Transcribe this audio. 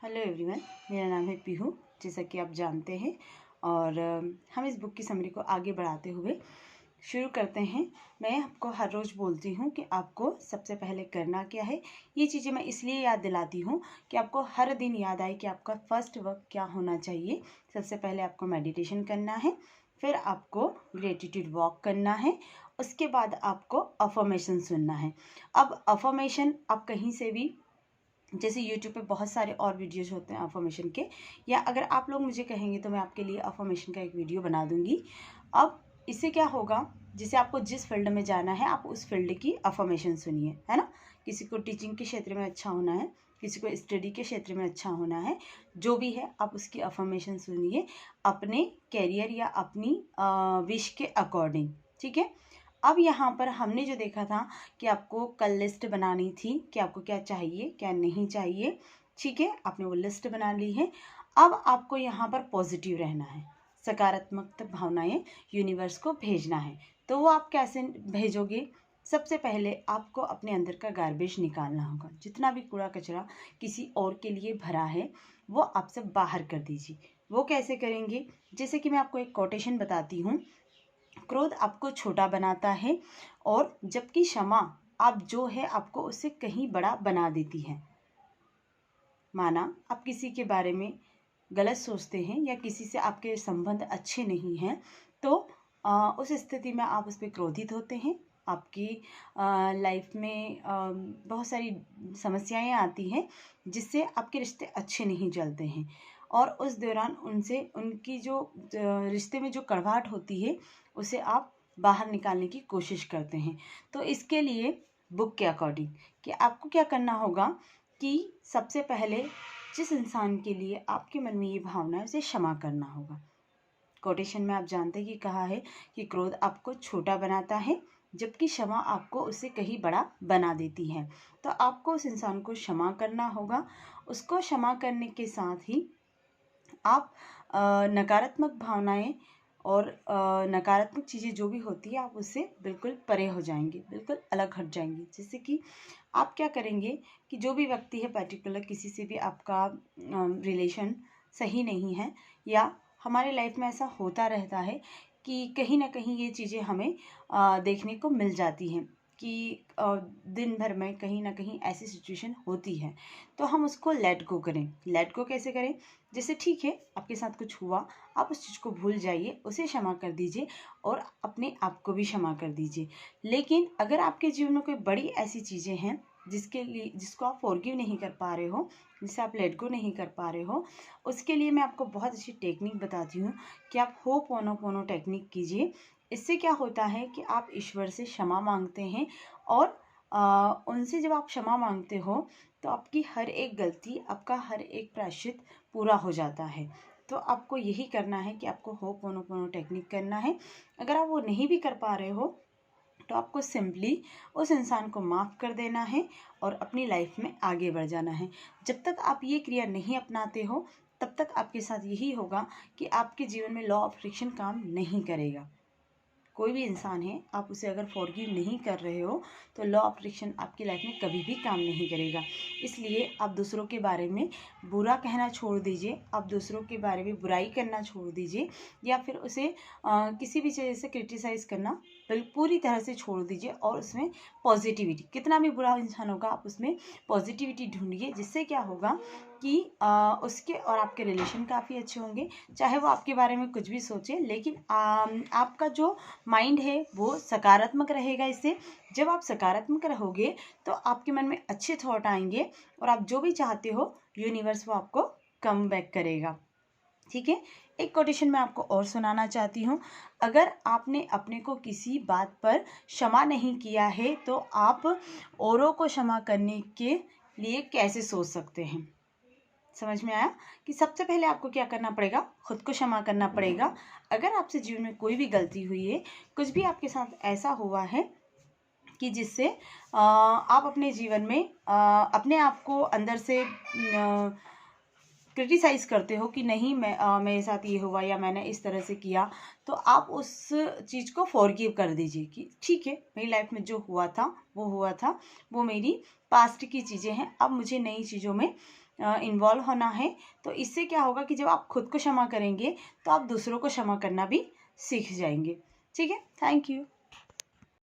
Hello everyone, मेरा नाम है पीहू, जैसा कि आप जानते हैं। और हम इस बुक की समरी को आगे बढ़ाते हुए शुरू करते हैं। मैं आपको हर रोज़ बोलती हूँ कि आपको सबसे पहले करना क्या है। ये चीज़ें मैं इसलिए याद दिलाती हूँ कि आपको हर दिन याद आए कि आपका फर्स्ट वर्क क्या होना चाहिए। सबसे पहले आपको मेडिटेशन करना है, फिर आपको ग्रेटिट्यूड वॉक करना है, उसके बाद आपको अफर्मेशन सुनना है। अब अफर्मेशन आप कहीं से भी, जैसे यूट्यूब पे बहुत सारे और वीडियोज होते हैं अफर्मेशन के, या अगर आप लोग मुझे कहेंगे तो मैं आपके लिए अफर्मेशन का एक वीडियो बना दूंगी। अब इससे क्या होगा, जैसे आपको जिस फील्ड में जाना है आप उस फील्ड की अफर्मेशन सुनिए, है ना। किसी को टीचिंग के क्षेत्र में अच्छा होना है, किसी को स्टडी के क्षेत्र में अच्छा होना है, जो भी है आप उसकी अफर्मेशन सुनिए अपने कैरियर या अपनी विश के अकॉर्डिंग, ठीक है। अब यहाँ पर हमने जो देखा था कि आपको कल लिस्ट बनानी थी कि आपको क्या चाहिए क्या नहीं चाहिए, ठीक है। आपने वो लिस्ट बना ली है। अब आपको यहाँ पर पॉजिटिव रहना है, सकारात्मक भावनाएं यूनिवर्स को भेजना है। तो वो आप कैसे भेजोगे? सबसे पहले आपको अपने अंदर का गार्बेज निकालना होगा। जितना भी कूड़ा कचरा किसी और के लिए भरा है वो आप सब बाहर कर दीजिए। वो कैसे करेंगे? जैसे कि मैं आपको एक कोटेशन बताती हूँ। क्रोध आपको छोटा बनाता है और जबकि क्षमा आप जो है आपको उससे कहीं बड़ा बना देती है। माना आप किसी के बारे में गलत सोचते हैं या किसी से आपके संबंध अच्छे नहीं हैं, तो उस स्थिति में आप उस पर क्रोधित होते हैं। आपकी लाइफ में बहुत सारी समस्याएं आती हैं जिससे आपके रिश्ते अच्छे नहीं चलते हैं, और उस दौरान उनसे उनकी जो रिश्ते में जो कड़वाहट होती है उसे आप बाहर निकालने की कोशिश करते हैं। तो इसके लिए बुक के अकॉर्डिंग कि आपको क्या करना होगा कि सबसे पहले जिस इंसान के लिए आपके मन में ये भावना है उसे क्षमा करना होगा। कोटेशन में आप जानते हैं कि कहा है कि क्रोध आपको छोटा बनाता है जबकि क्षमा आपको उससे कहीं बड़ा बना देती है। तो आपको उस इंसान को क्षमा करना होगा। उसको क्षमा करने के साथ ही आप नकारात्मक भावनाएं और नकारात्मक चीज़ें जो भी होती है आप उससे बिल्कुल परे हो जाएंगे, बिल्कुल अलग हट जाएंगे। जैसे कि आप क्या करेंगे कि जो भी व्यक्ति है पर्टिकुलर, किसी से भी आपका रिलेशन सही नहीं है, या हमारे लाइफ में ऐसा होता रहता है कि कहीं ना कहीं ये चीज़ें हमें देखने को मिल जाती हैं कि दिन भर में कहीं ना कहीं ऐसी सिचुएशन होती है, तो हम उसको लेट गो करें। लेट गो कैसे करें? जैसे ठीक है आपके साथ कुछ हुआ, आप उस चीज़ को भूल जाइए, उसे क्षमा कर दीजिए और अपने आप को भी क्षमा कर दीजिए। लेकिन अगर आपके जीवन में कोई बड़ी ऐसी चीज़ें हैं जिसको आप फॉरगिव नहीं कर पा रहे हो, जिसे आप लेट गो नहीं कर पा रहे हो, उसके लिए मैं आपको बहुत अच्छी टेक्निक बताती हूँ कि आप होपोनोपोनो टेक्निक कीजिए। इससे क्या होता है कि आप ईश्वर से क्षमा मांगते हैं, और उनसे जब आप क्षमा मांगते हो तो आपकी हर एक गलती, आपका हर एक प्रायश्चित पूरा हो जाता है। तो आपको यही करना है कि आपको होपोनोपोनो टेक्निक करना है। अगर आप वो नहीं भी कर पा रहे हो तो आपको सिंपली उस इंसान को माफ़ कर देना है और अपनी लाइफ में आगे बढ़ जाना है। जब तक आप ये क्रिया नहीं अपनाते हो तब तक आपके साथ यही होगा कि आपके जीवन में लॉ ऑफ अट्रैक्शन काम नहीं करेगा। कोई भी इंसान है, आप उसे अगर फॉरगिव नहीं कर रहे हो तो लॉ ऑफ अट्रैक्शन आपकी लाइफ में कभी भी काम नहीं करेगा। इसलिए आप दूसरों के बारे में बुरा कहना छोड़ दीजिए, आप दूसरों के बारे में बुराई करना छोड़ दीजिए, या फिर उसे किसी भी चीज़ से क्रिटिसाइज़ करना पूरी तरह से छोड़ दीजिए, और उसमें पॉजिटिविटी, कितना भी बुरा इंसान होगा आप उसमें पॉजिटिविटी ढूंढिए। जिससे क्या होगा कि उसके और आपके रिलेशन काफ़ी अच्छे होंगे। चाहे वो आपके बारे में कुछ भी सोचे, लेकिन आपका जो माइंड है वो सकारात्मक रहेगा। इससे जब आप सकारात्मक रहोगे तो आपके मन में अच्छे थॉट आएंगे, और आप जो भी चाहते हो यूनिवर्स वो आपको कम बैक करेगा, ठीक है। एक कोटेशन मैं आपको और सुनाना चाहती हूँ। अगर आपने अपने को किसी बात पर क्षमा नहीं किया है तो आप औरों को क्षमा करने के लिए कैसे सोच सकते हैं? समझ में आया कि सबसे पहले आपको क्या करना पड़ेगा? खुद को क्षमा करना पड़ेगा। अगर आपसे जीवन में कोई भी गलती हुई है, कुछ भी आपके साथ ऐसा हुआ है कि जिससे आप अपने जीवन में अपने आप को अंदर से क्रिटिसाइज़ करते हो कि नहीं मेरे साथ ये हुआ या मैंने इस तरह से किया, तो आप उस चीज़ को फॉरगिव कर दीजिए कि ठीक है मेरी लाइफ में जो हुआ था वो हुआ था, वो मेरी पास्ट की चीज़ें हैं, अब मुझे नई चीज़ों में इन्वॉल्व होना है। तो इससे क्या होगा कि जब आप खुद को क्षमा करेंगे तो आप दूसरों को क्षमा करना भी सीख जाएंगे। ठीक है, थैंक यू।